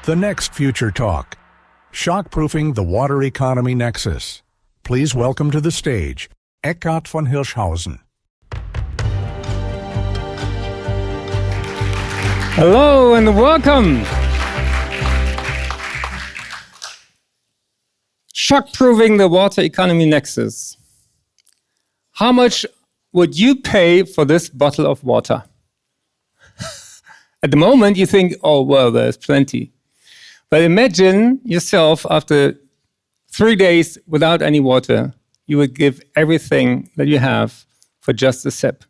The next Future Talk, Shockproofing the Water Economy Nexus. Please welcome to the stage, Eckhard von Hirschhausen. Hello and welcome. Shockproofing the Water Economy Nexus. How much would you pay for this bottle of water? At the moment, you think, oh, well, there's plenty. But imagine yourself after 3 days without any water, you would give everything that you have for just a sip.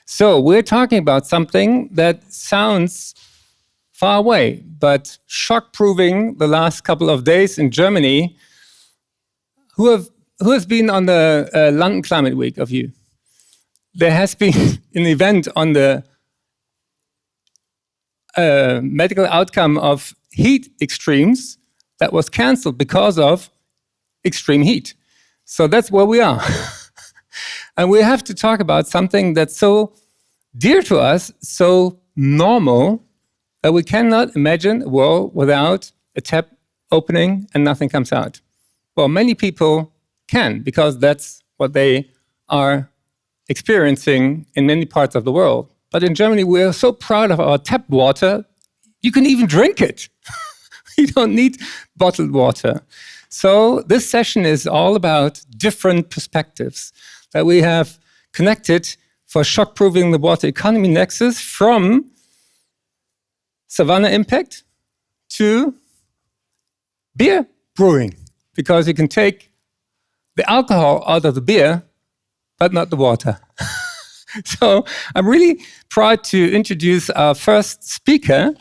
So we're talking about something that sounds far away, but shock-proving the last couple of days in Germany. Who has been on the London Climate Week of you? There has been an event on the medical outcome of heat extremes that was cancelled because of extreme heat. So that's where we are. And we have to talk about something that's so dear to us, so normal, that we cannot imagine a world without a tap opening and nothing comes out. Well, many people can, because that's what they are experiencing in many parts of the world. But in Germany, we're so proud of our tap water, you can even drink it. You don't need bottled water. So this session is all about different perspectives that we have connected for shockproofing the water economy nexus, from Savanna impact to beer brewing, because you can take the alcohol out of the beer, but not the water. So I'm really proud to introduce our first speaker.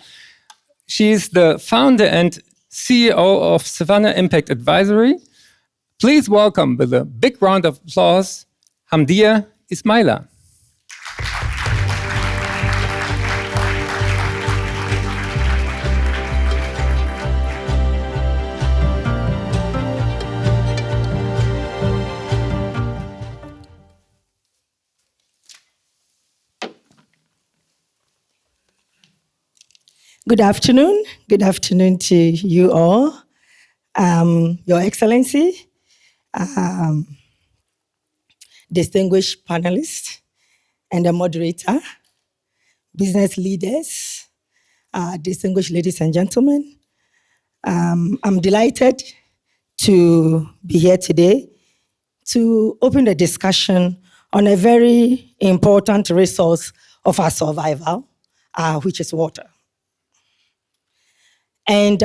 She's the founder and CEO of Savanna Impact Advisory. Please welcome, with a big round of applause, Hamdia Ismaila. Good afternoon. Good afternoon to you all. Your Excellency, distinguished panelists and the moderator, business leaders, distinguished ladies and gentlemen. I'm delighted to be here today to open the discussion on a very important resource of our survival, which is water. And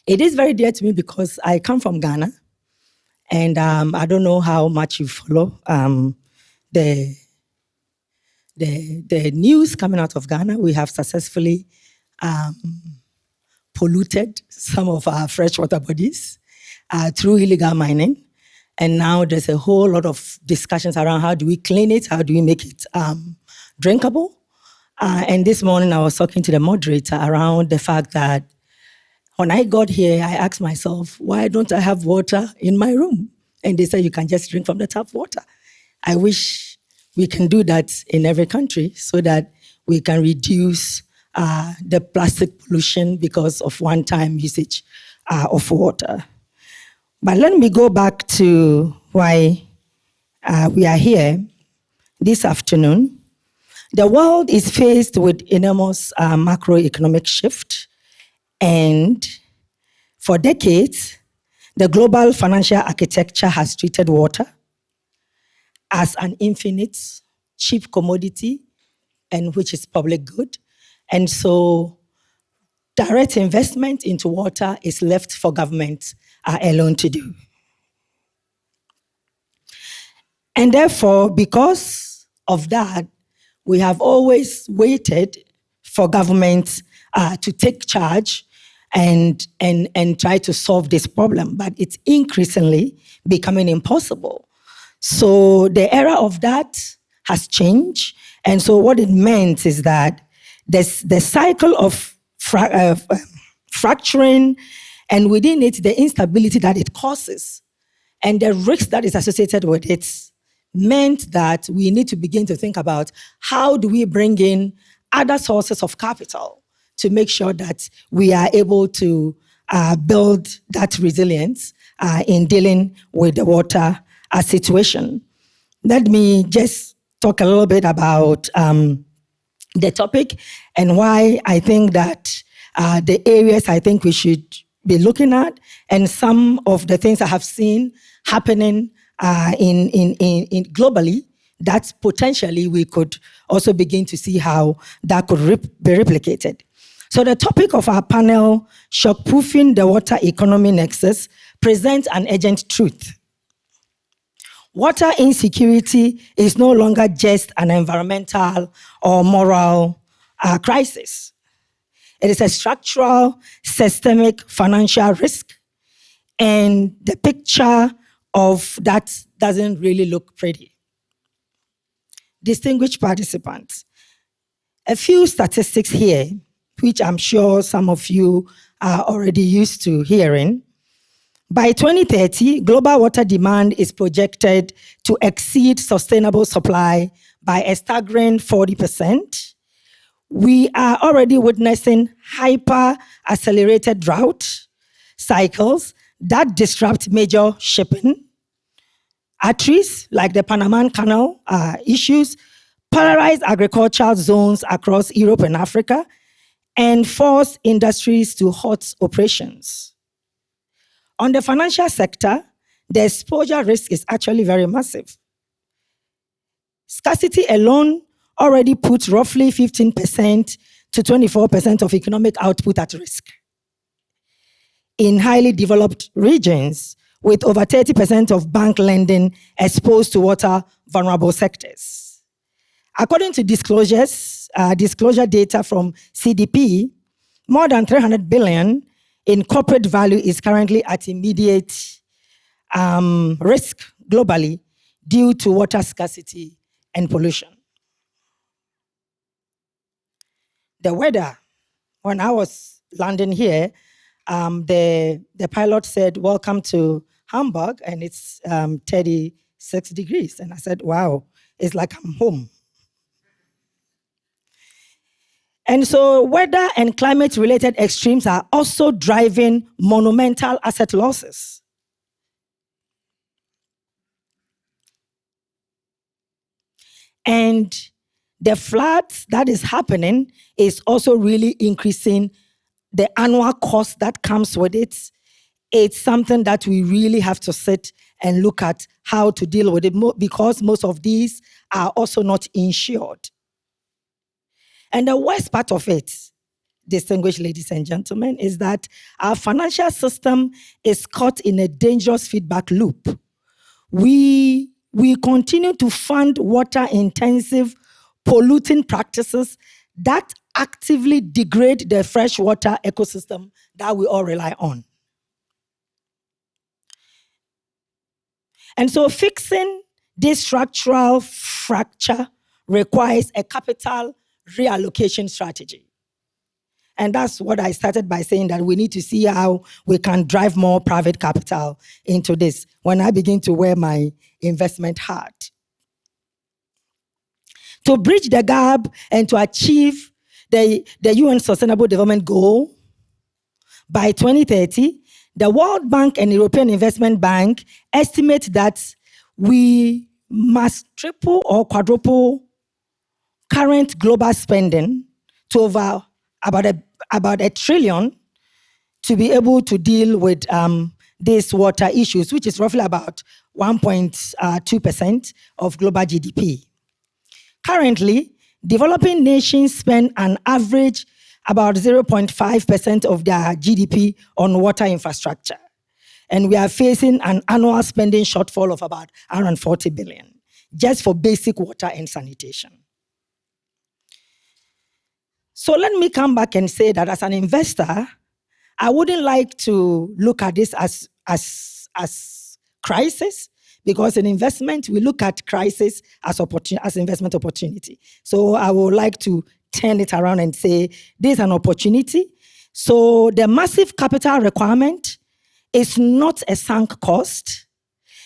it is very dear to me because I come from Ghana, and I don't know how much you follow the news coming out of Ghana. We have successfully polluted some of our freshwater bodies through illegal mining, and now there's a whole lot of discussions around how do we clean it, how do we make it drinkable. And this morning I was talking to the moderator around the fact that when I got here, I asked myself, why don't I have water in my room? And they said, you can just drink from the tap water. I wish we can do that in every country so that we can reduce the plastic pollution because of one-time usage of water. But let me go back to why we are here this afternoon. The world is faced with enormous macroeconomic shift, and for decades, the global financial architecture has treated water as an infinite, cheap commodity, and which is public good. And so direct investment into water is left for government alone to do. And therefore, because of that, we have always waited for government to take charge and try to solve this problem, but it's increasingly becoming impossible. So the era of that has changed, and so what it meant is that the cycle of fracturing, and within it, the instability that it causes, and the risk that is associated with it, meant that we need to begin to think about how do we bring in other sources of capital to make sure that we are able to build that resilience in dealing with the water situation. Let me just talk a little bit about the topic and why I think that the areas I think we should be looking at, and some of the things I have seen happening in globally that potentially we could also begin to see how that could be replicated. So the topic of our panel, Shockproofing the Water Economy Nexus, presents an urgent truth. Water insecurity is no longer just an environmental or moral crisis. It is a structural, systemic, financial risk, and the picture of that doesn't really look pretty. Distinguished participants, a few statistics here, which I'm sure some of you are already used to hearing. By 2030, global water demand is projected to exceed sustainable supply by a staggering 40%. We are already witnessing hyper-accelerated drought cycles that disrupt major shipping arteries like the Panama Canal issues, polarize agricultural zones across Europe and Africa, and force industries to halt operations. On the financial sector, the exposure risk is actually very massive. Scarcity alone already puts roughly 15% to 24% of economic output at risk. In highly developed regions, with over 30% of bank lending exposed to water vulnerable sectors. According to disclosure data from CDP, more than 300 billion in corporate value is currently at immediate risk globally due to water scarcity and pollution. The weather, when I was landing here, the pilot said, "Welcome to Hamburg," and it's 36 degrees. And I said, wow, it's like I'm home. And so weather and climate-related extremes are also driving monumental asset losses. And the floods that is happening is also really increasing the annual cost that comes with it. It's something that we really have to sit and look at how to deal with it, because most of these are also not insured. And the worst part of it, distinguished ladies and gentlemen, is that our financial system is caught in a dangerous feedback loop. We continue to fund water-intensive, polluting practices that actively degrade the freshwater ecosystem that we all rely on. And so fixing this structural fracture requires a capital reallocation strategy. And that's what I started by saying, that we need to see how we can drive more private capital into this when I begin to wear my investment hat. To bridge the gap and to achieve the UN Sustainable Development Goal, by 2030, the World Bank and European Investment Bank estimate that we must triple or quadruple current global spending to over about $1 trillion to be able to deal with these water issues, which is roughly about 1.2% of global GDP. Currently, developing nations spend an average about 0.5% of their GDP on water infrastructure. And we are facing an annual spending shortfall of about around 40 billion, just for basic water and sanitation. So let me come back and say that as an investor, I wouldn't like to look at this as crisis, because in investment, we look at crisis as investment opportunity. So I would like to turn it around and say, there's an opportunity. So the massive capital requirement is not a sunk cost.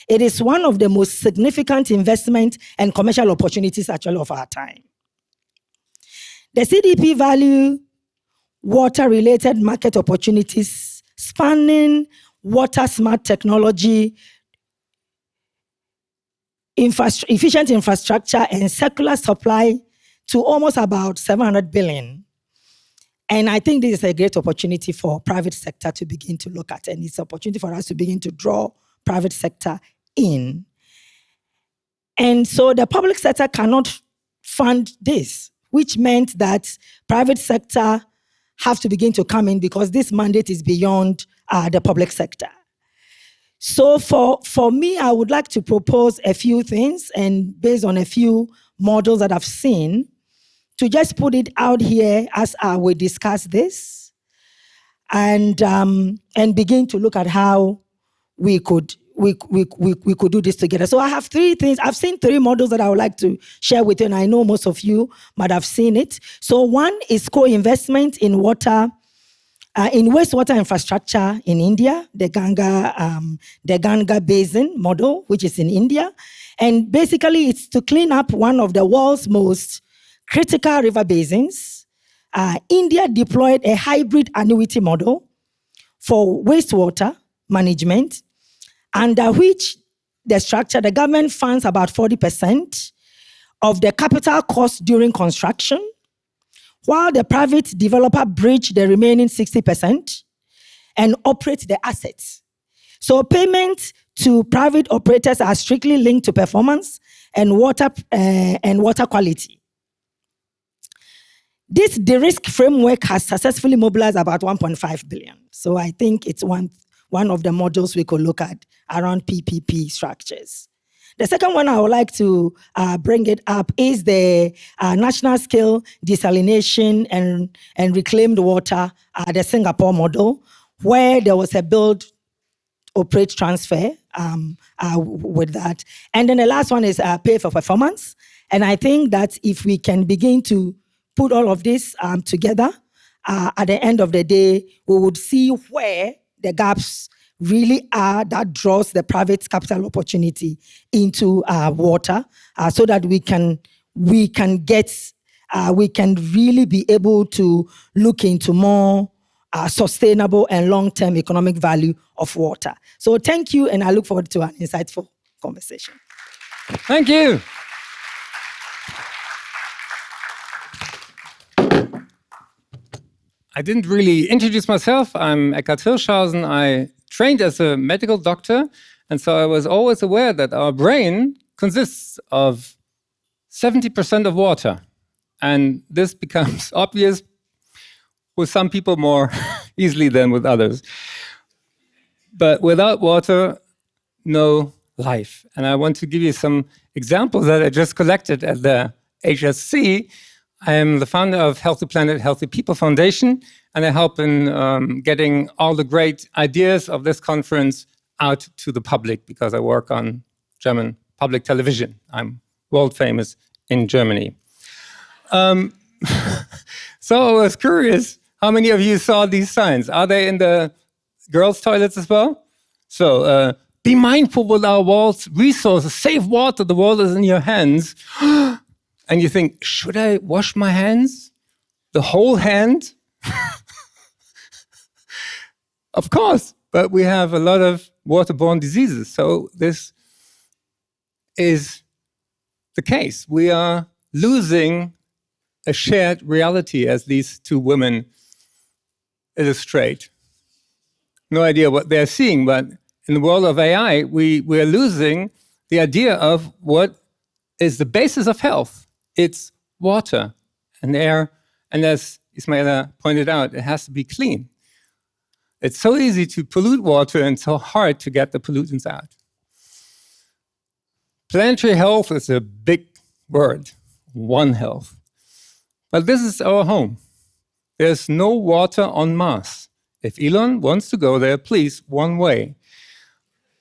It is one of the most significant investment and commercial opportunities actually of our time. The CDP value water-related market opportunities spanning water smart technology, efficient infrastructure, and circular supply to almost about 700 billion. And I think this is a great opportunity for private sector to begin to look at, and it's an opportunity for us to begin to draw private sector in. And so the public sector cannot fund this, which meant that private sector have to begin to come in because this mandate is beyond the public sector. So for me, I would like to propose a few things, and based on a few models that I've seen, to just put it out here as we discuss this, and begin to look at how we could do this together. So I have 3 things. I've seen 3 models that I would like to share with you, and I know most of you might have seen it. So one is co-investment in water, in wastewater infrastructure in India, the Ganga Basin model, which is in India. And basically, it's to clean up one of the world's most critical river basins. India deployed a hybrid annuity model for wastewater management, under which the government funds about 40% of the capital cost during construction, while the private developer bridge the remaining 60% and operate the assets. So payments to private operators are strictly linked to performance and water quality. This de-risk framework has successfully mobilized about 1.5 billion. So I think it's one of the models we could look at around PPP structures. The second one I would like to bring it up is the national scale desalination and reclaimed water, the Singapore model, where there was a build, operate, transfer with that. And then the last one is pay for performance. And I think that if we can begin to put all of this together, at the end of the day, we would see where the gaps really are that draws the private capital opportunity into water, so that we can really be able to look into more sustainable and long-term economic value of water. So thank you, and I look forward to an insightful conversation. Thank you. I didn't really introduce myself. I'm Eckhard Hirschhausen. I trained as a medical doctor, and so I was always aware that our brain consists of 70% of water. And this becomes obvious with some people more easily than with others. But without water, no life. And I want to give you some examples that I just collected at the HSC. I am the founder of Healthy Planet, Healthy People Foundation, and I help in getting all the great ideas of this conference out to the public because I work on German public television. I'm world famous in Germany. So I was curious, how many of you saw these signs? Are they in the girls' toilets as well? So, be mindful with our world's resources, save water, the world is in your hands. And you think, should I wash my hands? The whole hand? Of course, but we have a lot of waterborne diseases. So this is the case. We are losing a shared reality, as these 2 women illustrate. No idea what they're seeing, but in the world of AI, we're losing the idea of what is the basis of health. It's water and air, and as Ismaila pointed out, it has to be clean. It's so easy to pollute water and so hard to get the pollutants out. Planetary health is a big word, One Health. But this is our home. There's no water on Mars. If Elon wants to go there, please, one way.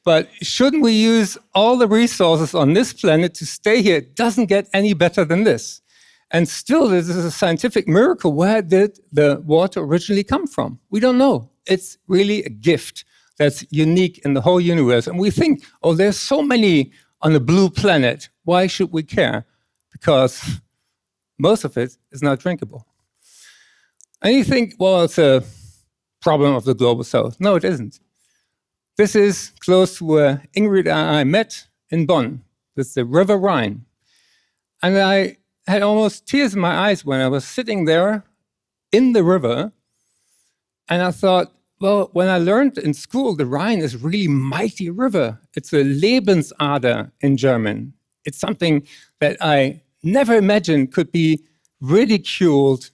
But shouldn't we use all the resources on this planet to stay here? It doesn't get any better than this. And still, this is a scientific miracle. Where did the water originally come from? We don't know. It's really a gift that's unique in the whole universe. And we think, oh, there's so many on the blue planet. Why should we care? Because most of it is not drinkable. And you think, well, it's a problem of the global south. No, it isn't. This is close to where Ingrid and I met in Bonn. This is the River Rhine. And I had almost tears in my eyes when I was sitting there in the river. And I thought, well, when I learned in school, the Rhine is a really mighty river. It's a Lebensader in German. It's something that I never imagined could be ridiculed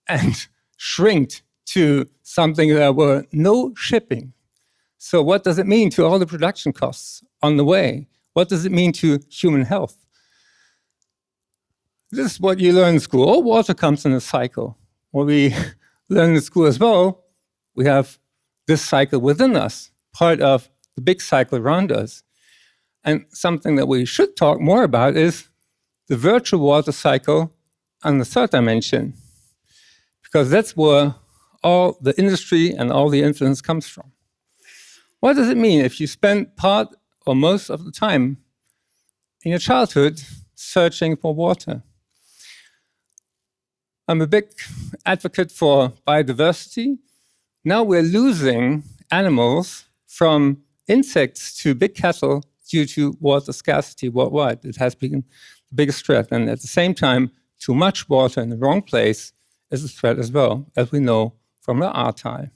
and shrinked to something that were no shipping. So what does it mean to all the production costs on the way? What does it mean to human health? This is what you learn in school. All water comes in a cycle. What we learn in school as well, we have this cycle within us, part of the big cycle around us. And something that we should talk more about is the virtual water cycle on the third dimension, because that's where all the industry and all the influence comes from. What does it mean if you spend part or most of the time in your childhood searching for water? I'm a big advocate for biodiversity. Now we're losing animals from insects to big cattle due to water scarcity worldwide. It has been the biggest threat. And at the same time, too much water in the wrong place is a threat as well, as we know from the archive.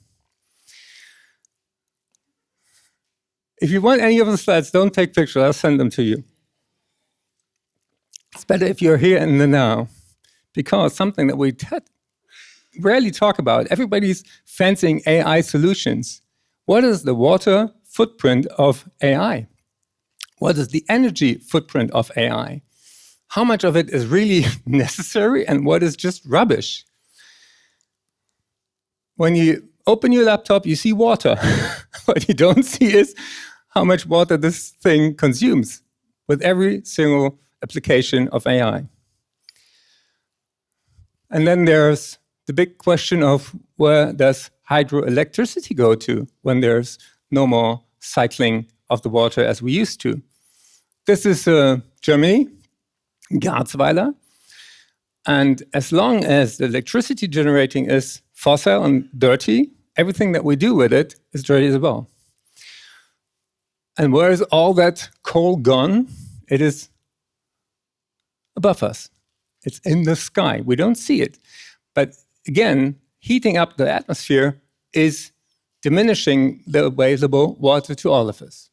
If you want any of the slides, don't take pictures. I'll send them to you. It's better if you're here in the now, because something that we rarely talk about, everybody's fancying AI solutions. What is the water footprint of AI? What is the energy footprint of AI? How much of it is really necessary and what is just rubbish? When you open your laptop, you see water. What you don't see is how much water this thing consumes with every single application of AI. And then there's the big question of where does hydroelectricity go to when there's no more cycling of the water as we used to. This is Germany, Garzweiler. And as long as the electricity generating is fossil and dirty, everything that we do with it is dirty as well. And where is all that coal gone? It is above us. It's in the sky. We don't see it. But again, heating up the atmosphere is diminishing the available water to all of us.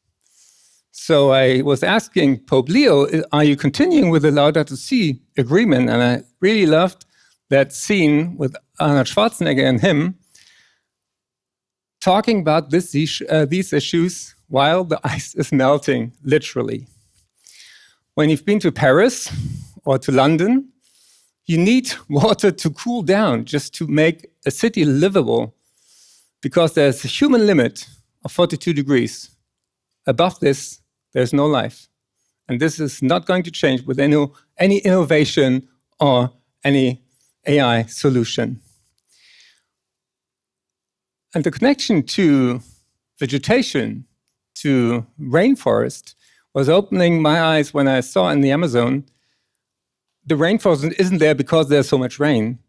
So I was asking Pope Leo, are you continuing with the Laudato Si agreement? And I really loved that scene with Arnold Schwarzenegger and him talking about these issues while the ice is melting, literally. When you've been to Paris or to London, you need water to cool down just to make a city livable, because there's a human limit of 42 degrees. Above this, there's no life. And this is not going to change with any innovation or any AI solution. And the connection to vegetation, to rainforest, was opening my eyes when I saw in the Amazon, the rainforest isn't there because there's so much rain.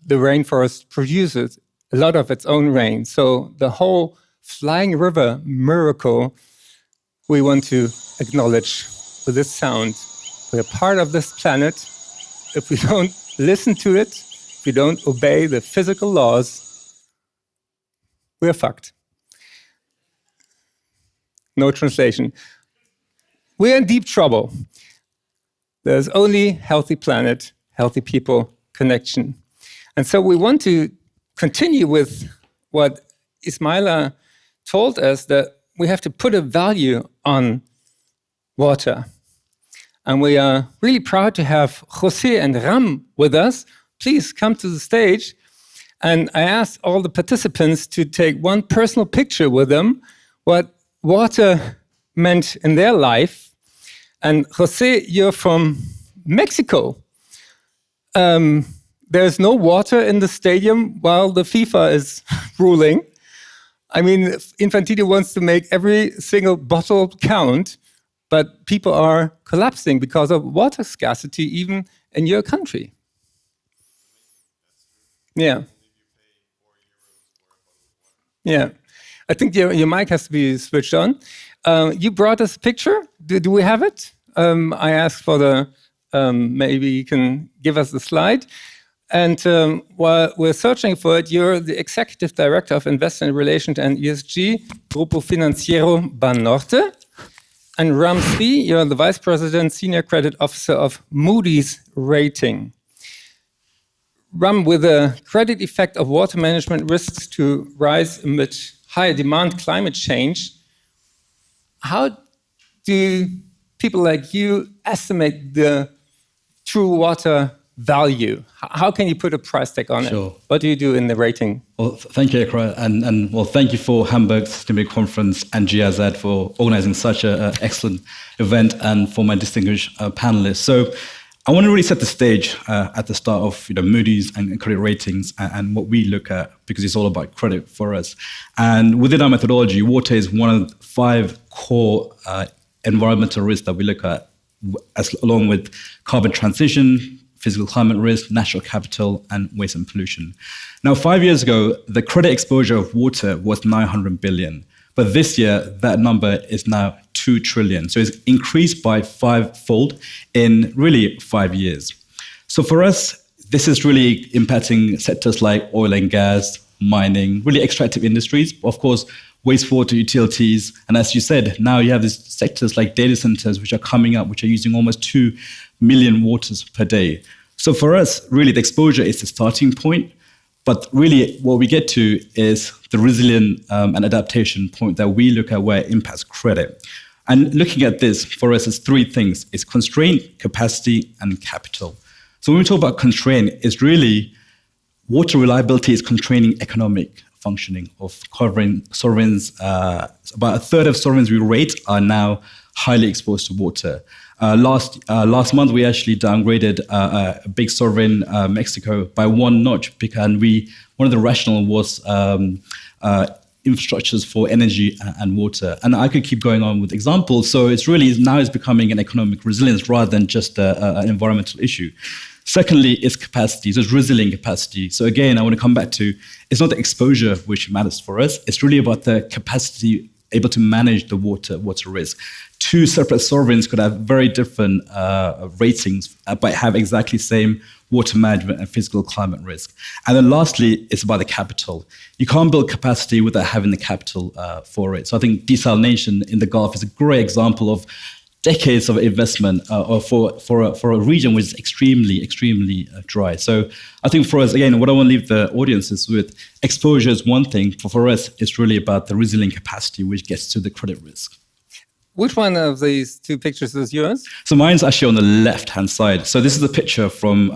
The rainforest produces a lot of its own rain. So the whole flying river miracle we want to acknowledge with this sound. We're part of this planet. If we don't listen to it, if we don't obey the physical laws, we're fucked. No translation. We're in deep trouble. There's only healthy planet, healthy people, connection. And so we want to continue with what Ismaila told us, that we have to put a value on water. And we are really proud to have Jose and Ram with us. Please come to the stage. And I asked all the participants to take one personal picture with them, what water meant in their life. And Jose, you're from Mexico. There's no water in the stadium while the FIFA is ruling. I mean, Infantino wants to make every single bottle count, but people are collapsing because of water scarcity, even in your country. Yeah. Yeah. I think your mic has to be switched on. You brought us a picture. Do we have it? I asked for the, maybe you can give us the slide. And while we're searching for it, you're the Executive Director of Investor Relations and ESG, Grupo Financiero Banorte. And Ram C, you're the Vice President, Senior Credit Officer of Moody's Rating. Ram, with the credit effect of water management risks to rise amid higher demand climate change, how do people like you estimate the true water value? How can you put a price tag on it? What do you do in the rating? Well, thank you, Ekra, and well, thank you for Hamburg Sustainability Conference and GIZ for organizing such an excellent event, and for my distinguished panelists. So, I want to really set the stage at the start of Moody's and credit ratings and what we look at, because it's all about credit for us. And within our methodology, water is one of the 5 core environmental risks that we look at, along with carbon transition, physical climate risk, natural capital, and waste and pollution. Now, 5 years ago, the credit exposure of water was 900 billion. But this year, that number is now 2 trillion. So it's increased by 5-fold in really 5 years. So for us, this is really impacting sectors like oil and gas, mining, really extractive industries, of course, wastewater utilities. And as you said, now you have these sectors like data centers, which are coming up, which are using almost 2 million waters per day. So for us, really, the exposure is the starting point. But really, what we get to is the resilient and adaptation point that we look at where it impacts credit. And looking at this, for us, it's 3 things. It's constraint, capacity, and capital. So when we talk about constraint, it's really water reliability is constraining economic functioning of covering sovereigns. About a third of sovereigns we rate are now highly exposed to water. Last month, we actually downgraded a big sovereign, Mexico, by 1 notch, and one of the rationale was infrastructures for energy and water. And I could keep going on with examples. So it's becoming an economic resilience rather than just an environmental issue. Secondly, it's capacity. So it's resilient capacity. So again, I want to come back to, it's not the exposure which matters for us. It's really about the capacity able to manage the water risk. 2 separate sovereigns could have very different ratings, but have exactly the same water management and physical climate risk. And then lastly, it's about the capital. You can't build capacity without having the capital for it. So I think desalination in the Gulf is a great example of decades of investment for a region which is extremely dry. So I think for us, again, what I want to leave the audiences with, exposure is one thing. For us, it's really about the resilient capacity which gets to the credit risk. Which one of these 2 pictures is yours? So mine's actually on the left-hand side. So this is a picture from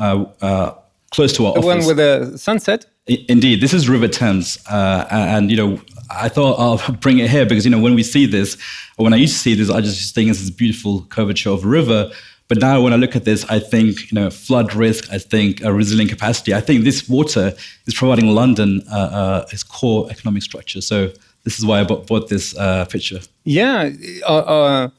close to our office. The one with the sunset? Indeed. This is River Thames. And, I thought I'll bring it here because, when we see this, or when I used to see this, I just think it's this beautiful curvature of a river. But now when I look at this, I think, flood risk, I think resilient capacity. I think this water is providing London its core economic structure. So this is why I bought this picture. Yeah, our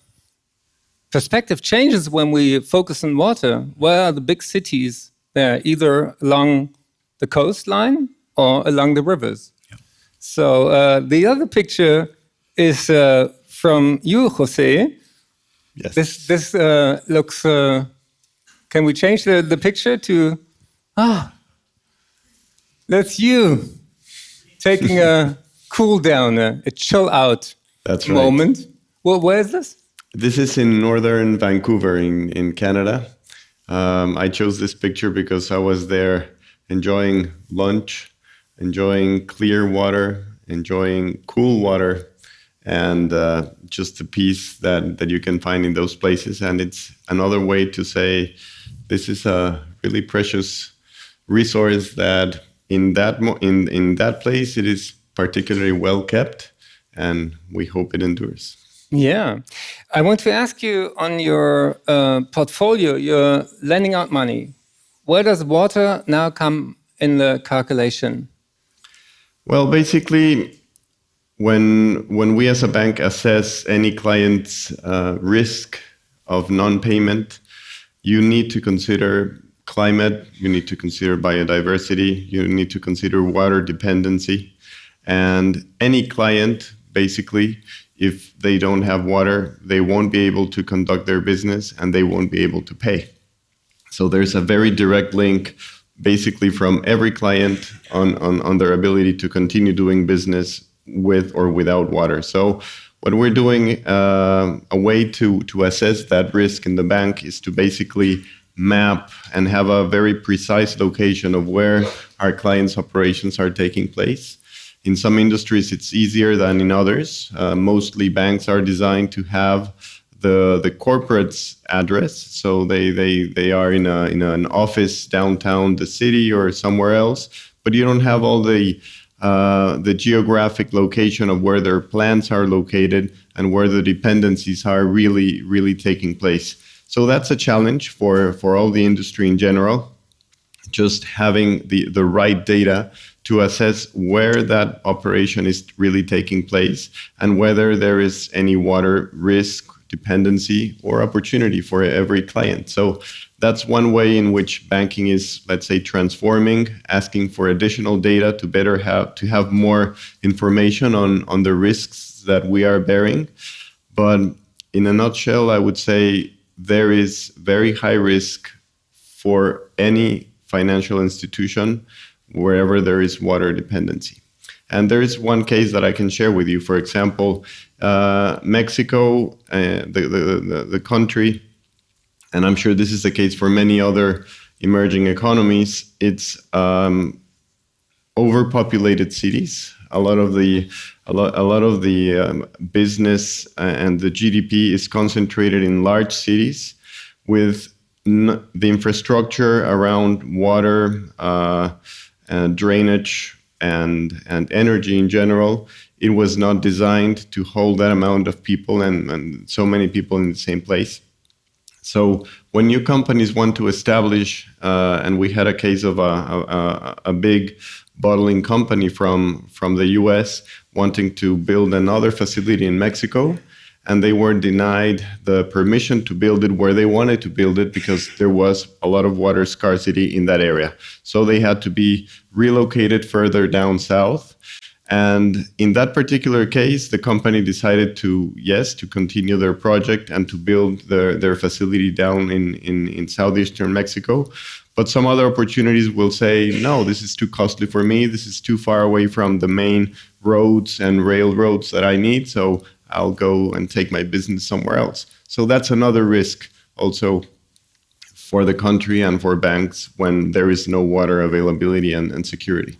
perspective changes when we focus on water. Where are the big cities? They're either along the coastline or along the rivers. Yeah. So the other picture is from you, Jose. Yes. This looks. Can we change the picture to? That's you taking a cool down, a chill out. That's right. Moment. Well, where is this? This is in northern Vancouver in Canada. I chose this picture because I was there enjoying lunch, enjoying clear water, enjoying cool water, and just the peace that you can find in those places. And it's another way to say this is a really precious resource that in that place it is particularly well kept, and we hope it endures. Yeah. I want to ask you on your portfolio, you're lending out money. Where does water now come in the calculation? Well, basically, when we as a bank assess any client's risk of non-payment, you need to consider climate, you need to consider biodiversity, you need to consider water dependency. And any client, basically, if they don't have water, they won't be able to conduct their business and they won't be able to pay. So there's a very direct link basically from every client on their ability to continue doing business with or without water. So what we're doing, a way to assess that risk in the bank is to basically map and have a very precise location of where our clients' operations are taking place. In some industries, it's easier than in others. Mostly banks are designed to have the corporate's address, so they are in an office downtown the city or somewhere else, but you don't have all the geographic location of where their plants are located and where the dependencies are really taking place. So that's a challenge for all the industry in general, just having the right data to assess where that operation is really taking place and whether there is any water risk, dependency, or opportunity for every client. So that's one way in which banking is, let's say, transforming, asking for additional data to have more information on the risks that we are bearing. But in a nutshell, I would say there is very high risk for any financial institution wherever there is water dependency. And there is one case that I can share with you. For example, Mexico, the country, and I'm sure this is the case for many other emerging economies, it's overpopulated cities. A lot of the business and the GDP is concentrated in large cities with the infrastructure around water and drainage and energy in general. It was not designed to hold that amount of people and so many people in the same place. So when new companies want to establish, and we had a case of a big bottling company from the US wanting to build another facility in Mexico, and they were denied the permission to build it where they wanted to build it because there was a lot of water scarcity in that area. So they had to be relocated further down south. And in that particular case, the company decided to continue their project and to build their facility down in southeastern Mexico. But some other opportunities will say, no, this is too costly for me. This is too far away from the main roads and railroads that I need. So I'll go and take my business somewhere else. So that's another risk also for the country and for banks when there is no water availability and security.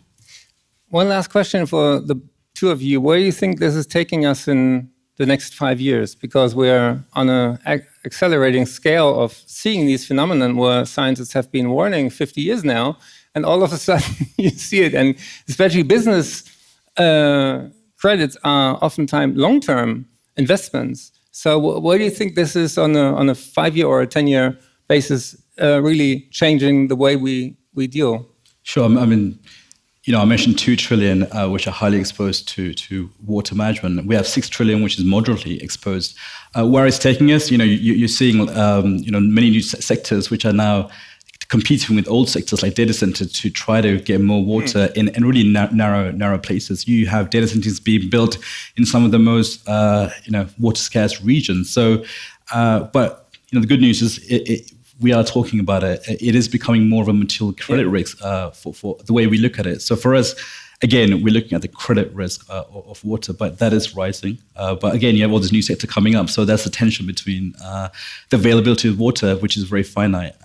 One last question for the two of you. Where do you think this is taking us in the next 5 years? Because we're on an accelerating scale of seeing these phenomena where scientists have been warning 50 years now, and all of a sudden you see it. And especially business credits are oftentimes long-term investments. So where do you think this is on a 5-year or a 10-year basis really changing the way we deal? Sure. I mean, I mentioned 2 trillion, which are highly exposed to water management. We have 6 trillion, which is moderately exposed. Where it's taking us, you're seeing, many new sectors which are now competing with old sectors like data centers to try to get more water in really narrow places. You have data centers being built in some of the most, water scarce regions. So, but the good news is we are talking about it. It is becoming more of a material credit risk for the way we look at it. So for us, again, we're looking at the credit risk of water, but that is rising. But again, you have all this new sector coming up. So that's the tension between the availability of water, which is very finite,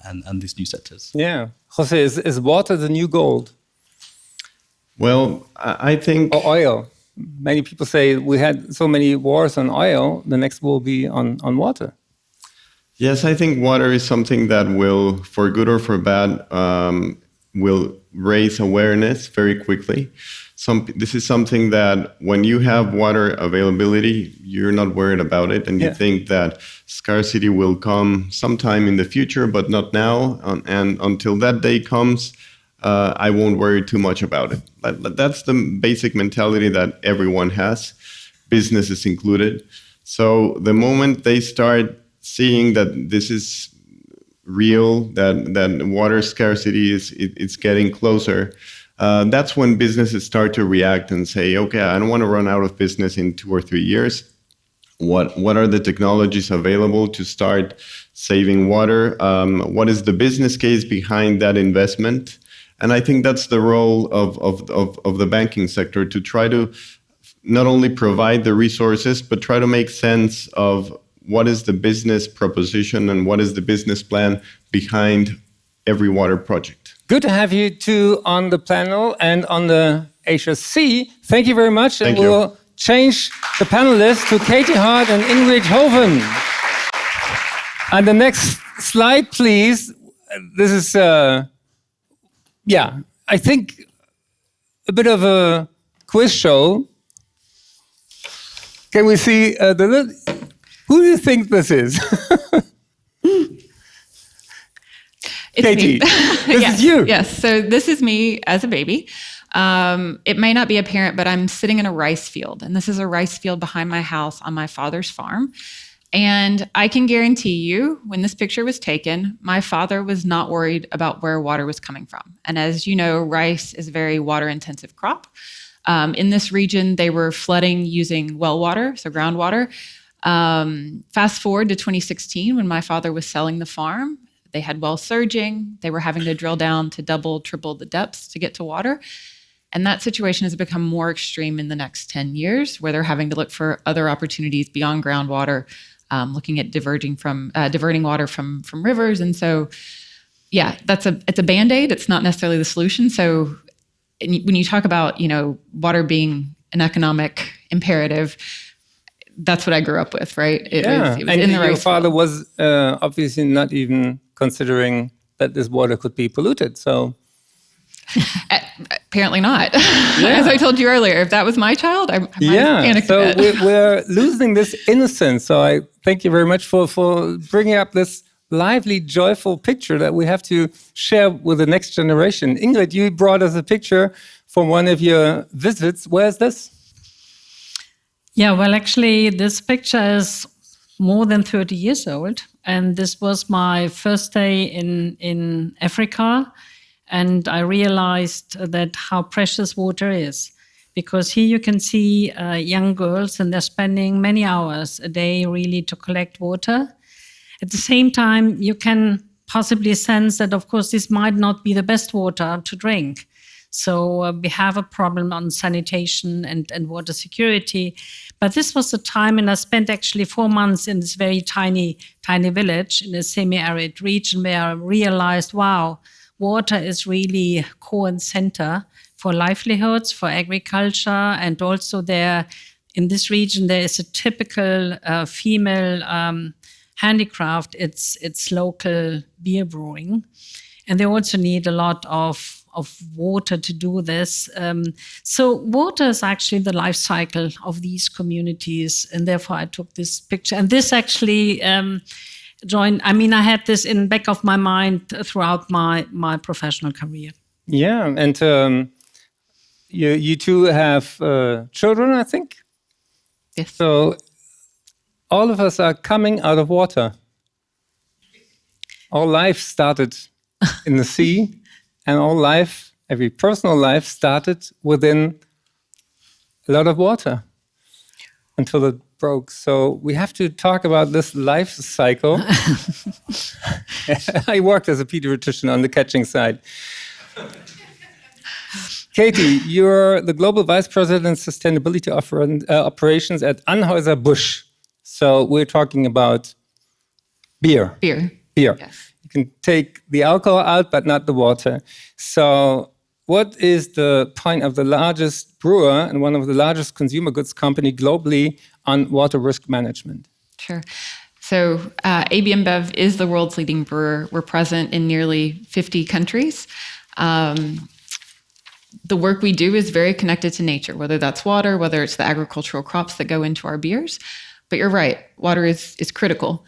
and these new sectors. Yeah. Jose, is water the new gold? Well, I think... Or oil. Many people say we had so many wars on oil, the next will be on water. Yes, I think water is something that will, for good or for bad, will raise awareness very quickly. This is something that when you have water availability, you're not worried about it, and you think that scarcity will come sometime in the future, but not now. And until that day comes, I won't worry too much about it. That's the basic mentality that everyone has, businesses included. So the moment they start seeing that this is real, that water scarcity it's getting closer, that's when businesses start to react and say, okay, I don't want to run out of business in 2 or 3 years. What are the technologies available to start saving water? What is the business case behind that investment? And I think that's the role of the banking sector, to try to not only provide the resources, but try to make sense of what is the business proposition and what is the business plan behind every water project. Good to have you two on the panel and on the HSC. Thank you very much. Thank and you. We'll change the panelists to Katie Hoard and Ingrid Hoven. And the next slide, please. This is, I think a bit of a quiz show. Can we see who do you think this is? It's Katie, me. this is you. Yes, so this is me as a baby. It may not be apparent, but I'm sitting in a rice field. And this is a rice field behind my house on my father's farm. And I can guarantee you, when this picture was taken, my father was not worried about where water was coming from. And as you know, rice is a very water-intensive crop. In this region, they were flooding using well water, so groundwater. Fast forward to 2016, when my father was selling the farm, they had wells surging. They were having to drill down to double, triple the depths to get to water. And that situation has become more extreme in the next 10 years, where they're having to look for other opportunities beyond groundwater, looking at diverting diverting water from rivers. And so, yeah, it's a Band-Aid. It's not necessarily the solution. So when you talk about, water being an economic imperative, that's what I grew up with, right? It was and in the your rice father field. was obviously not even considering that this water could be polluted. So Apparently not. As I told you earlier, if that was my child, I might have panicked so a bit. we're losing this innocence. So I thank you very much for bringing up this lively, joyful picture that we have to share with the next generation. Ingrid, you brought us a picture from one of your visits. Where is this? Yeah, well, actually, this picture is more than 30 years old. And this was my first day in Africa. And I realized that how precious water is. Because here you can see young girls, and they're spending many hours a day really to collect water. At the same time, you can possibly sense that, of course, this might not be the best water to drink. So we have a problem on sanitation and water security. But this was the time, and I spent actually 4 months in this very tiny village in a semi-arid region where I realized, wow, water is really core and center for livelihoods, for agriculture, and also there in this region there is a typical female handicraft. It's local beer brewing, and they also need a lot of water to do this. So water is actually the life cycle of these communities, and therefore I took this picture. And this actually I had this in the back of my mind throughout my professional career. Yeah, and you two have children, I think? Yes. So all of us are coming out of water. Our life started in the sea, and every personal life started within a lot of water until it broke. So we have to talk about this life cycle. I worked as a pediatrician on the catching side. Katie, you're the Global Vice President Sustainability Operations at Anheuser-Busch. So we're talking about beer. Beer. Yes. You can take the alcohol out, but not the water. So what is the point of the largest brewer and one of the largest consumer goods company globally on water risk management? Sure. So AB InBev is the world's leading brewer. We're present in nearly 50 countries. The work we do is very connected to nature, whether that's water, whether it's the agricultural crops that go into our beers. But you're right, water is critical.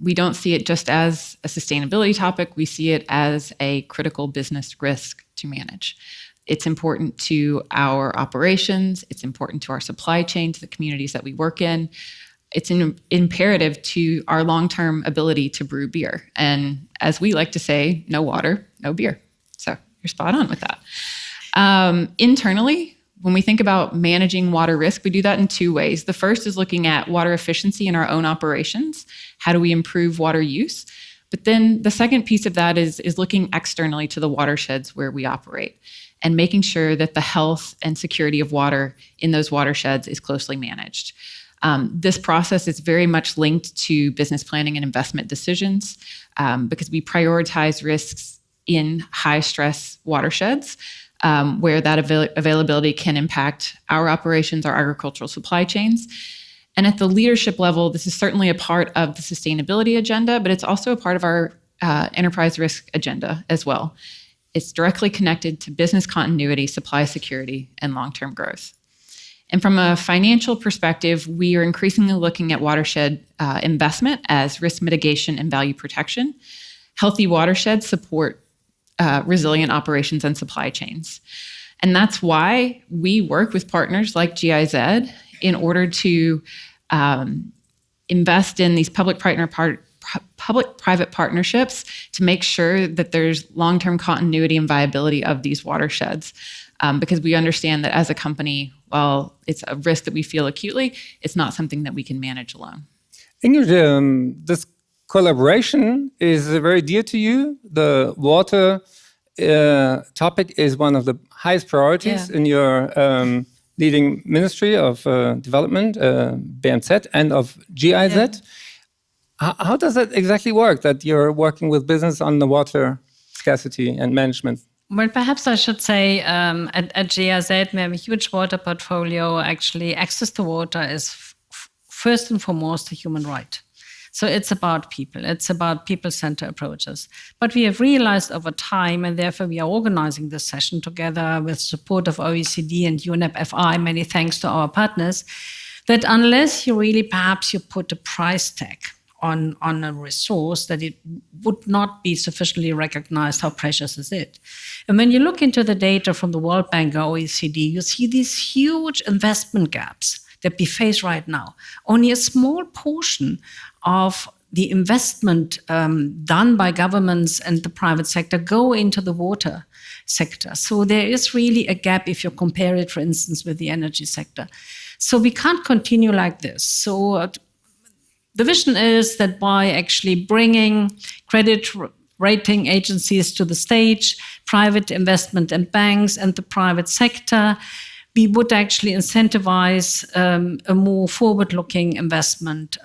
We don't see it just as a sustainability topic. We see it as a critical business risk to manage. It's important to our operations. It's important to our supply chain, to the communities that we work in. it's imperative to our long-term ability to brew beer. And as we like to say, no water, no beer. So you're spot on with that. Internally, when we think about managing water risk, we do that in two ways. The first is looking at water efficiency in our own operations. How do we improve water use? But then the second piece of that is looking externally to the watersheds where we operate and making sure that the health and security of water in those watersheds is closely managed. This process is very much linked to business planning and investment decisions because we prioritize risks in high-stress watersheds where that availability can impact our operations, our agricultural supply chains. And at the leadership level, this is certainly a part of the sustainability agenda, but it's also a part of our enterprise risk agenda as well. It's directly connected to business continuity, supply security, and long-term growth. And from a financial perspective, we are increasingly looking at watershed investment as risk mitigation and value protection. Healthy watersheds support resilient operations and supply chains. And that's why we work with partners like GIZ in order to invest in these public-private partnerships to make sure that there's long-term continuity and viability of these watersheds. Because we understand that as a company, while it's a risk that we feel acutely, it's not something that we can manage alone. Ingrid, this collaboration is very dear to you. The water topic is one of the highest priorities in your leading Ministry of Development, BMZ, and of GIZ. Yeah. How does that exactly work, that you're working with business on the water scarcity and management? Well, perhaps I should say at GIZ, we have a huge water portfolio. Actually, access to water is first and foremost a human right. So it's about people. It's about people-centered approaches. But we have realized over time, and therefore we are organizing this session together with support of OECD and UNEP-FI, many thanks to our partners, that unless you really perhaps you put a price tag on a resource, that it would not be sufficiently recognized how precious is it. And when you look into the data from the World Bank or OECD, you see these huge investment gaps that we face right now. Only a small portion of the investment done by governments and the private sector go into the water sector. So there is really a gap if you compare it, for instance, with the energy sector. So we can't continue like this. So the vision is that by actually bringing credit rating agencies to the stage, private investment and banks and the private sector, we would actually incentivize a more forward-looking investment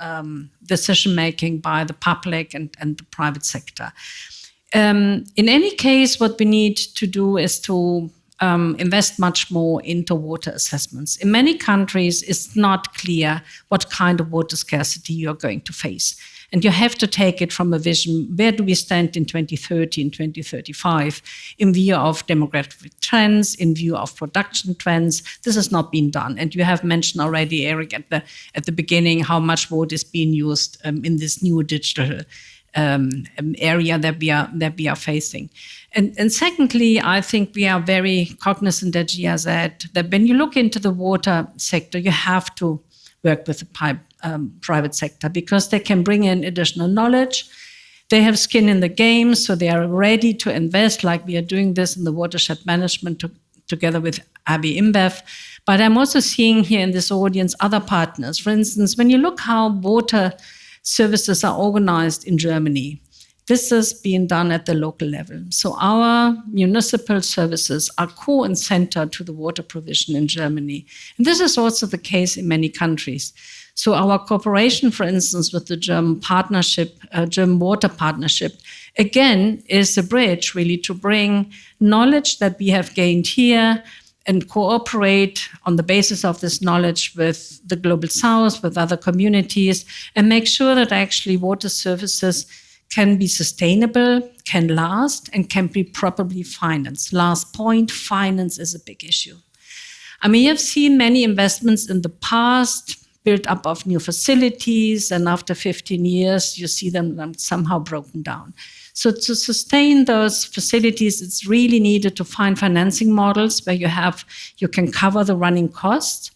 decision-making by the public and the private sector. In any case, what we need to do is to invest much more into water assessments. In many countries, it's not clear what kind of water scarcity you're going to face. And you have to take it from a vision, where do we stand in 2030 and 2035, in view of demographic trends, in view of production trends. This has not been done. And you have mentioned already, Eric, at the beginning, how much water is being used in this new digital area that we are facing. And secondly, I think we are very cognizant at GIZ that when you look into the water sector, you have to work with the private sector because they can bring in additional knowledge. They have skin in the game, so they are ready to invest, like we are doing this in the watershed management together with AB InBev. But I'm also seeing here in this audience other partners. For instance, when you look how water services are organized in Germany, this is being done at the local level. So our municipal services are core and center to the water provision in Germany. And this is also the case in many countries. So our cooperation, for instance, with the German partnership, German Water Partnership, again, is a bridge really to bring knowledge that we have gained here and cooperate on the basis of this knowledge with the Global South, with other communities, and make sure that actually water services can be sustainable, can last, and can be properly financed. Last point, finance is a big issue. I mean, you've seen many investments in the past, built up of new facilities, and after 15 years, you see them somehow broken down. So to sustain those facilities, it's really needed to find financing models where you can cover the running costs.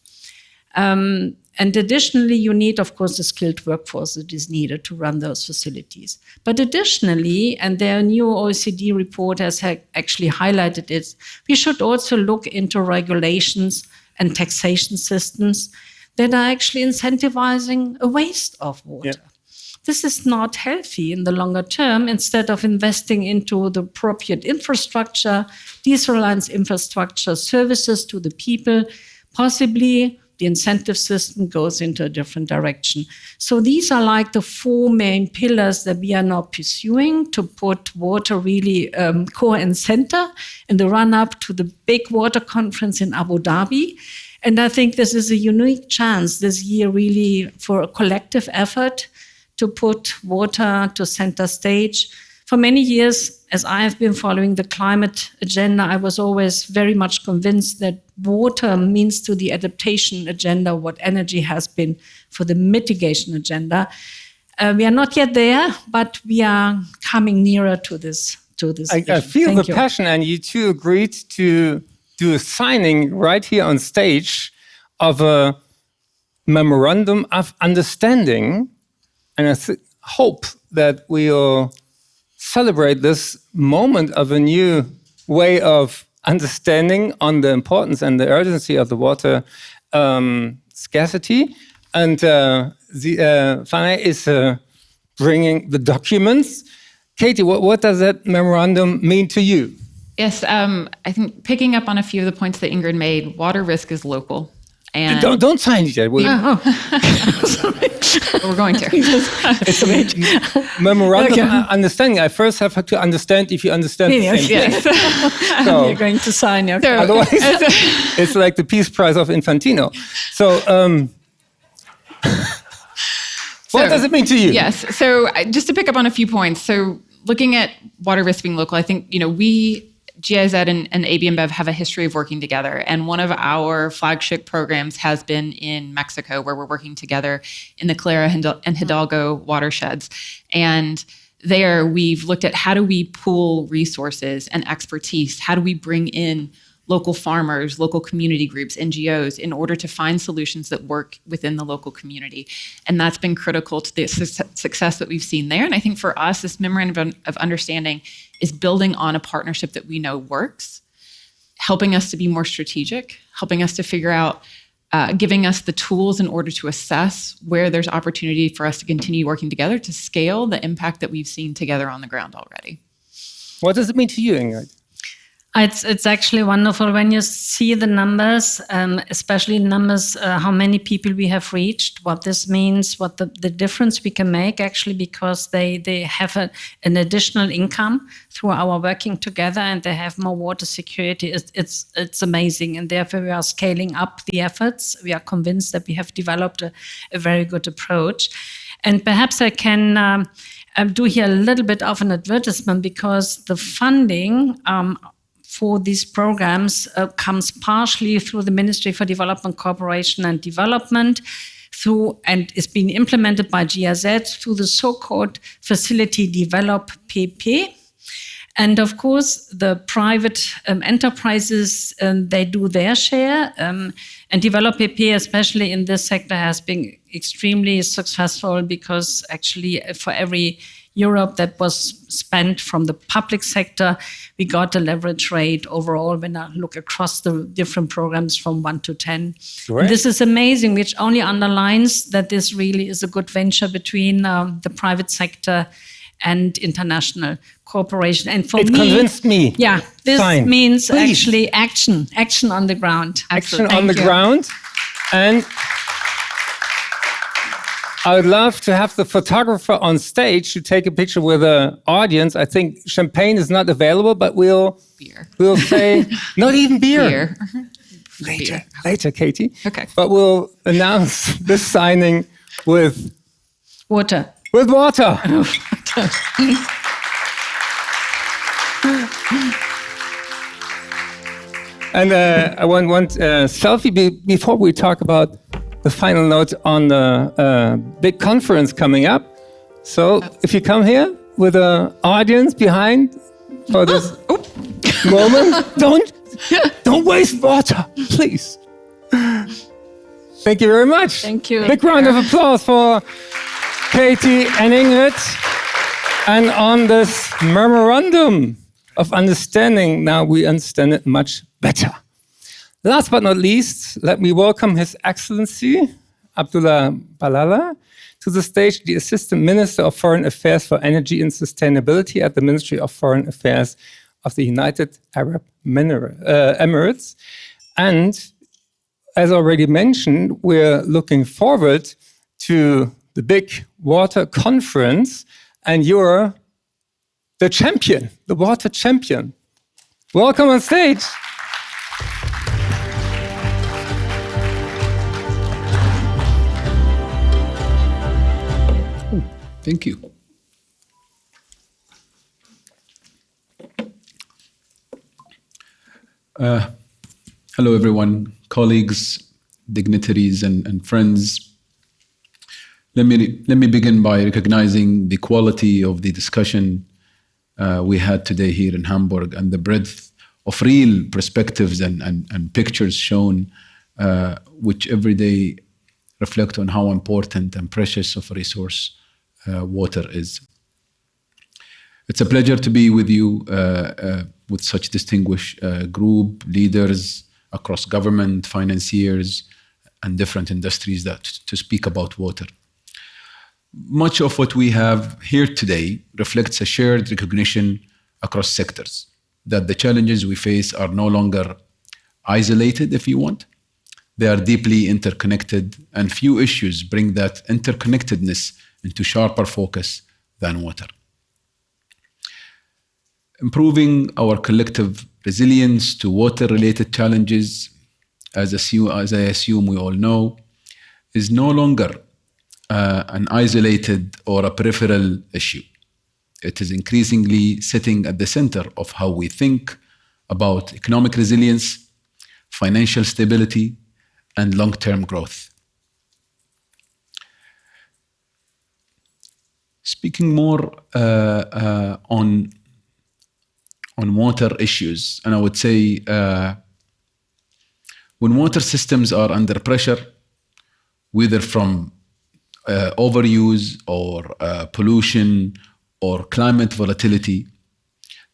And additionally, you need, of course, the skilled workforce that is needed to run those facilities. But additionally, and their new OECD report has actually highlighted it, we should also look into regulations and taxation systems that are actually incentivizing a waste of water. Yeah. This is not healthy in the longer term. Instead of investing into the appropriate infrastructure, decentralized infrastructure, services to the people, possibly the incentive system goes into a different direction. So these are like the 4 main pillars that we are now pursuing to put water really core and center in the run-up to the big water conference in Abu Dhabi. And I think this is a unique chance this year really for a collective effort to put water to center stage. For many years, as I have been following the climate agenda, I was always very much convinced that water means to the adaptation agenda what energy has been for the mitigation agenda. We are not yet there, but we are coming nearer to this. I feel the passion, and you two agreed to do a signing right here on stage of a memorandum of understanding, and I hope that we'll celebrate this moment of a new way of understanding on the importance and the urgency of the water scarcity. And Fane is bringing the documents. Katie, what does that memorandum mean to you? Yes, I think picking up on a few of the points that Ingrid made, water risk is local. And don't sign it yet, will you? We're going to. It's memorandum of understanding. I first have to understand if you understand the same thing. So, you're going to sign. Okay. So, otherwise, it's like the Peace Prize of Infantino. So, what does it mean to you? Yes. So, just to pick up on a few points. So, looking at water risk being local, I think we. GIZ and AB InBev have a history of working together. And one of our flagship programs has been in Mexico, where we're working together in the Clara and Hidalgo watersheds. And there we've looked at how do we pool resources and expertise? How do we bring in local farmers, local community groups, NGOs, in order to find solutions that work within the local community? And that's been critical to the success that we've seen there. And I think for us, this memorandum of understanding is building on a partnership that we know works, helping us to be more strategic, helping us to figure out, giving us the tools in order to assess where there's opportunity for us to continue working together to scale the impact that we've seen together on the ground already. What does it mean to you, Ingrid? It's actually wonderful when you see the numbers, especially numbers, how many people we have reached, what this means, what the difference we can make actually, because they have an additional income through our working together, and they have more water security. It's amazing, and therefore we are scaling up the efforts. We are convinced that we have developed a very good approach. And perhaps I can do here a little bit of an advertisement, because the funding for these programs comes partially through the Ministry for Development, Cooperation and Development, and is being implemented by GIZ through the so-called Facility Develop PP. And of course, the private enterprises, they do their share. And Develop PP, especially in this sector, has been extremely successful, because actually for every Europe that was spent from the public sector, we got a leverage rate overall when I look across the different programs from 1 to 10. Right. This is amazing, which only underlines that this really is a good venture between the private sector and international cooperation. And for it convinced me. Yeah, this means actually action on the ground. Action on the ground. And I would love to have the photographer on stage to take a picture with the audience. I think champagne is not available, but we'll say not even beer. Later, Katie. Okay. But we'll announce this signing with water. With water. And I want a selfie before we talk about the final note on the big conference coming up. So if you come here with an audience behind for this moment, don't waste water, please. Thank you very much. Thank you. Big round of applause for Katie and Ingrid. And on this memorandum of understanding, now we understand it much better. Last but not least, let me welcome His Excellency, Abdulla Balalaa, to the stage, the Assistant Minister of Foreign Affairs for Energy and Sustainability at the Ministry of Foreign Affairs of the United Arab Emirates. And as already mentioned, we're looking forward to the big water conference, and you're the champion, the water champion. Welcome on stage. Thank you. Hello, everyone, colleagues, dignitaries, and friends. Let me begin by recognizing the quality of the discussion we had today here in Hamburg and the breadth of real perspectives and pictures shown, which every day reflect on how important and precious of a resource water is. It's a pleasure to be with you with such distinguished group leaders across government, financiers, and different industries to speak about water. Much of what we have here today reflects a shared recognition across sectors that the challenges we face are no longer isolated, if you want. They are deeply interconnected, and few issues bring that interconnectedness into sharper focus than water. Improving our collective resilience to water-related challenges, as I assume we all know, is no longer an isolated or a peripheral issue. It is increasingly sitting at the center of how we think about economic resilience, financial stability, and long-term growth. Speaking more on water issues, and I would say when water systems are under pressure, whether from overuse or pollution or climate volatility,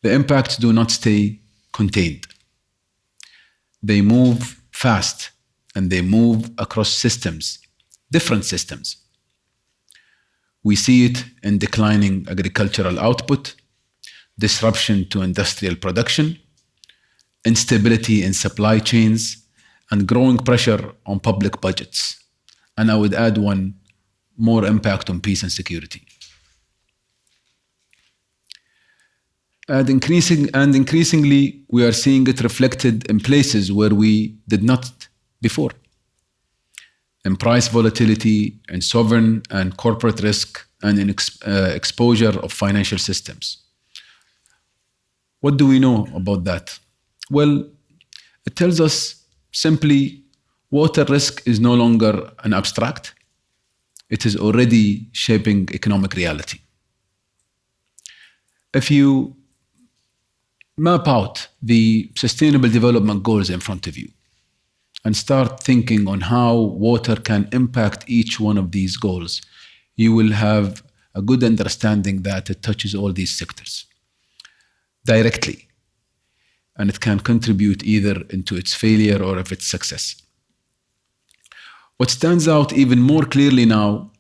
the impacts do not stay contained. They move fast and they move across systems, different systems. We see it in declining agricultural output, disruption to industrial production, instability in supply chains, and growing pressure on public budgets. And I would add one more: impact on peace and security. And increasingly, we are seeing it reflected in places where we did not before. In price volatility, in sovereign and corporate risk, and in exposure of financial systems. What do we know about that? Well, it tells us simply water risk is no longer an abstract. It is already shaping economic reality. If you map out the Sustainable Development Goals in front of you and start thinking on how water can impact each one of these goals, you will have a good understanding that it touches all these sectors directly, and it can contribute either into its failure or of its success. What stands out even more clearly now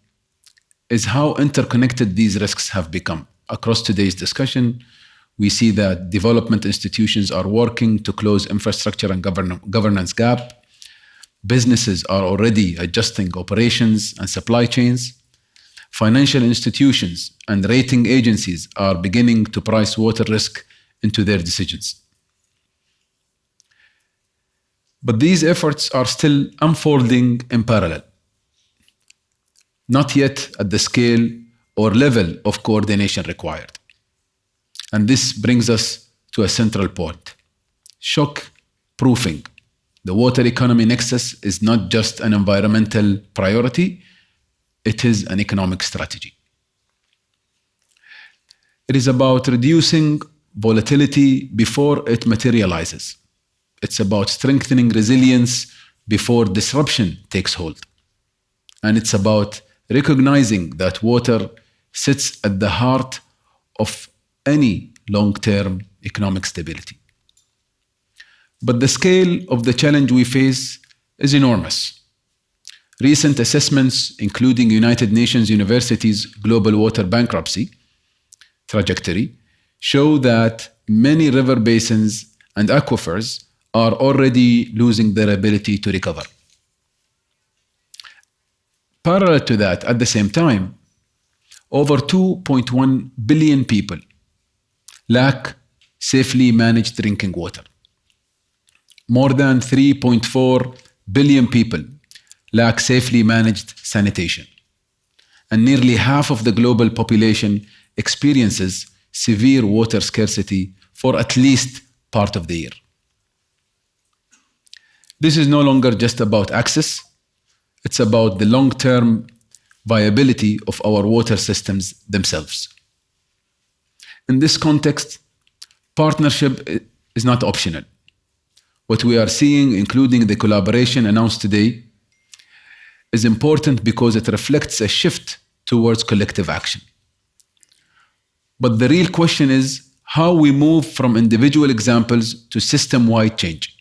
is how interconnected these risks have become. Across today's discussion, we see that development institutions are working to close infrastructure and governance gap. Businesses are already adjusting operations and supply chains. Financial institutions and rating agencies are beginning to price water risk into their decisions. But these efforts are still unfolding in parallel, not yet at the scale or level of coordination required. And this brings us to a central point: shock proofing. The water economy nexus is not just an environmental priority, it is an economic strategy. It is about reducing volatility before it materializes. It's about strengthening resilience before disruption takes hold. And it's about recognizing that water sits at the heart of any long-term economic stability. But the scale of the challenge we face is enormous. Recent assessments, including United Nations University's global water bankruptcy trajectory, show that many river basins and aquifers are already losing their ability to recover. Parallel to that, at the same time, over 2.1 billion people lack safely managed drinking water. More than 3.4 billion people lack safely managed sanitation. And nearly half of the global population experiences severe water scarcity for at least part of the year. This is no longer just about access, it's about the long-term viability of our water systems themselves. In this context, partnership is not optional. What we are seeing, including the collaboration announced today, is important because it reflects a shift towards collective action. But the real question is how we move from individual examples to system-wide change,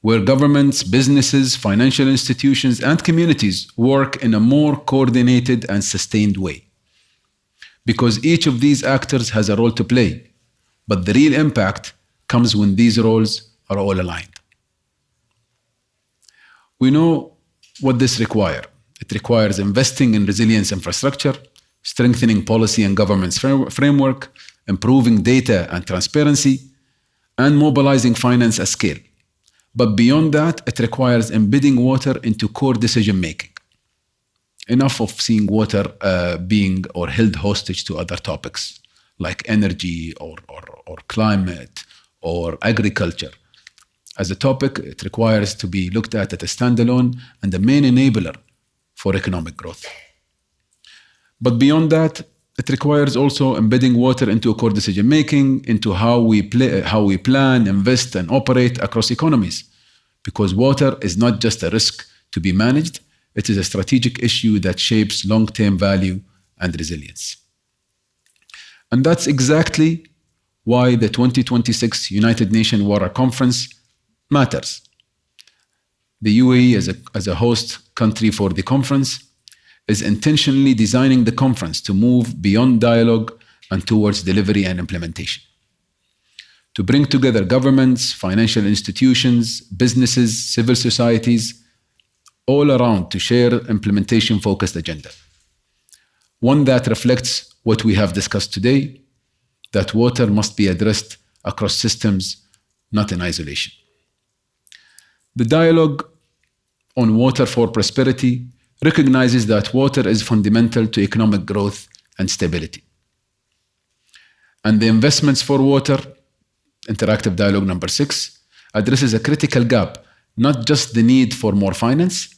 where governments, businesses, financial institutions, and communities work in a more coordinated and sustained way. Because each of these actors has a role to play, but the real impact comes when these roles are all aligned. We know what this requires. It requires investing in resilience infrastructure, strengthening policy and governance framework, improving data and transparency, and mobilizing finance at scale. But beyond that, it requires embedding water into core decision-making. Enough of seeing water being or held hostage to other topics like energy or climate or agriculture. As a topic, it requires to be looked at a standalone and the main enabler for economic growth. But beyond that, it requires also embedding water into core decision-making, into how we plan, invest, and operate across economies. Because water is not just a risk to be managed, it is a strategic issue that shapes long-term value and resilience. And that's exactly why the 2026 United Nations Water Conference matters. The UAE, as a host country for the conference, is intentionally designing the conference to move beyond dialogue and towards delivery and implementation. To bring together governments, financial institutions, businesses, civil societies, all around to share implementation-focused agenda. One that reflects what we have discussed today, that water must be addressed across systems, not in isolation. The dialogue on water for prosperity recognizes that water is fundamental to economic growth and stability. And the investments for water, interactive dialogue number 6, addresses a critical gap, not just the need for more finance,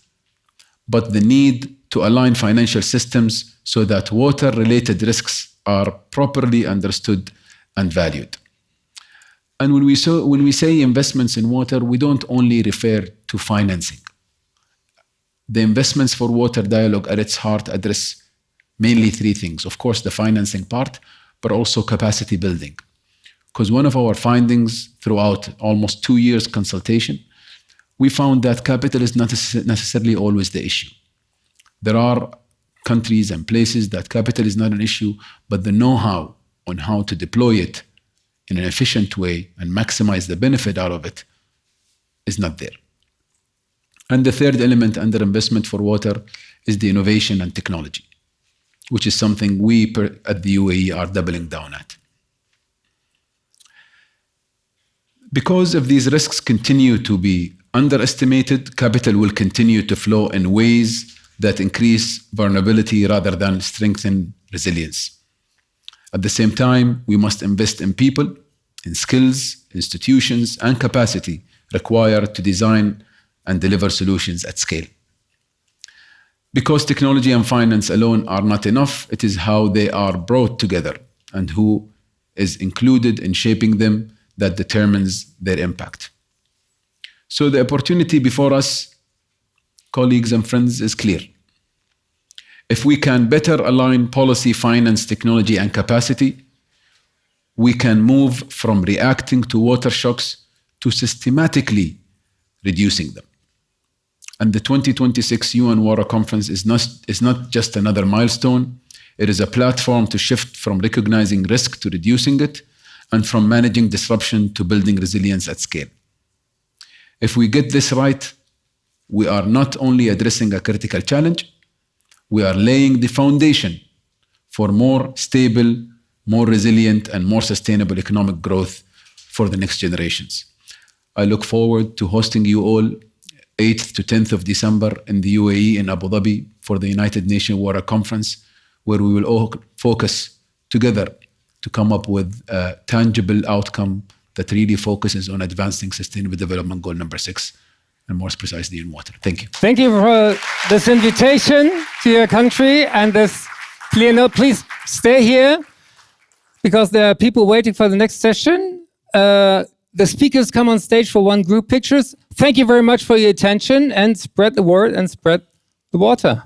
but the need to align financial systems so that water-related risks are properly understood and valued. And when we say investments in water, we don't only refer to financing. The investments for water dialogue at its heart address mainly 3 things. Of course, the financing part, but also capacity building. Because one of our findings throughout almost 2 years consultation, we found that capital is not necessarily always the issue. There are countries and places that capital is not an issue, but the know-how on how to deploy it in an efficient way and maximize the benefit out of it is not there. And the third element under investment for water is the innovation and technology, which is something we at the UAE are doubling down at. Because if these risks continue to be underestimated, capital will continue to flow in ways that increase vulnerability rather than strengthen resilience. At the same time, we must invest in people, in skills, institutions, and capacity required to design and deliver solutions at scale. Because technology and finance alone are not enough, it is how they are brought together and who is included in shaping them that determines their impact. So the opportunity before us, colleagues and friends, is clear. If we can better align policy, finance, technology, and capacity, we can move from reacting to water shocks to systematically reducing them. And the 2026 UN Water Conference is not just another milestone. It is a platform to shift from recognizing risk to reducing it, and from managing disruption to building resilience at scale. If we get this right, we are not only addressing a critical challenge, we are laying the foundation for more stable, more resilient, and more sustainable economic growth for the next generations. I look forward to hosting you all 8th to 10th of December in the UAE in Abu Dhabi for the United Nations Water Conference, where we will all focus together to come up with a tangible outcome that really focuses on advancing Sustainable Development Goal number 6, and more precisely in water. Thank you. Thank you for this invitation to your country and this clear note. Please stay here because there are people waiting for the next session. The speakers come on stage for one group pictures. Thank you very much for your attention, and spread the word and spread the water.